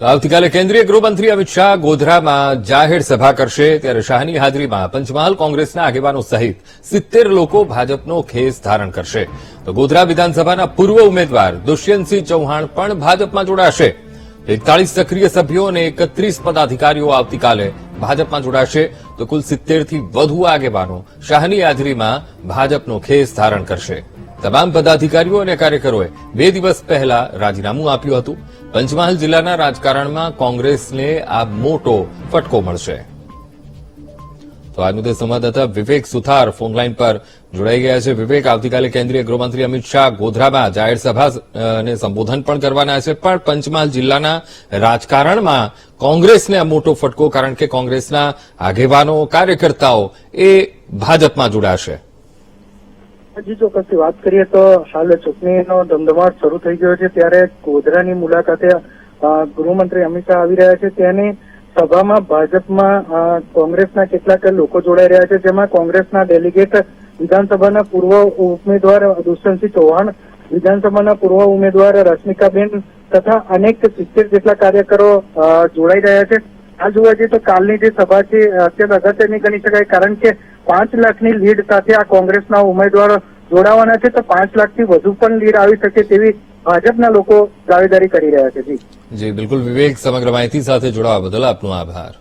આવતીકાલે કેન્દ્રીય ગૃહમંત્રી અમિત શાહ ગોધરામાં જાહેર સભા કરશે ત્યારે શાહની હાજરીમાં પંચમહાલ કોંગ્રેસના આગેવાનો સહિત 70 લોકો ભાજપનો ખેસ ધારણ કરશે તો ગોધરા વિધાનસભાના પૂર્વ ઉમેદવાર દુષ્યંતસિંહ ચૌહાણ પણ ભાજપમાં જોડાશે 41 સક્રિય સભ્યો અને 31 પદાધિકારીઓ આવતીકાલે ભાજપમાં જોડાશે તો કુલ 70 થી વધુ આગેવાનો શાહની હાજરીમાં ભાજપનો ખેસ ધારણ કરશે તમામ પદાધિકારીઓ અને કાર્યકરોએ 2 દિવસ પહેલા રાજીનામું આપ્યું હતું પંચમહાલ જિલ્લાના રાજકારણમાં કોંગ્રેસને આ મોટો ફટકો મળશે તો આ મુદ્દે સંવાદદાતા વિવેક સુથાર ફોનલાઈન પર જોડાઈ ગયા છે વિવેક આવતીકાલે કેન્દ્રીય ગૃહમંત્રી અમિત શાહ ગોધરામાં જાહેર સભાને સંબોધન પણ કરવાના છે પણ પંચમહાલ જિલ્લાના રાજકારણમાં કોંગ્રેસને આ મોટો ફટકો કારણ કે કોંગ્રેસના આગેવાનો કાર્યકર્તાઓ એ ભાજપમાં જોડાશે હજી ચોક્કસથી વાત કરીએ તો હાલ ચૂંટણીનો ધમધમાટ શરૂ થઈ ગયો છે ત્યારે ગોધરાની મુલાકાતે ગૃહમંત્રી અમિત શાહ આવી રહ્યા છે તેની સભામાં ભાજપમાં કોંગ્રેસના કેટલાક લોકો જોડાઈ રહ્યા છે જેમાં કોંગ્રેસના ડેલિગેટ વિધાનસભાના પૂર્વ ઉમેદવાર દુષ્યંતસિંહ ચૌહાણ વિધાનસભાના પૂર્વ ઉમેદવાર રશ્મિકાબેન તથા અનેક 70 જેટલા કાર્યકરો જોડાઈ રહ્યા છે આ જોવા જઈએ તો કાલની જે સભા છે અત્યંત અગત્યની ગણી શકાય કારણ કે 5 લાખની લીડ સાથે આ કોંગ્રેસના ઉમેદવારો જોડાવાના છે તો 5 લાખથી વધુ પણ લીડ આવી શકે તેવી ભાજપના લોકો દાવેદારી કરી રહ્યા છે જી બિલકુલ વિવેક સમગ્ર માહિતી સાથે જોડાવા બદલ આપનો આભાર।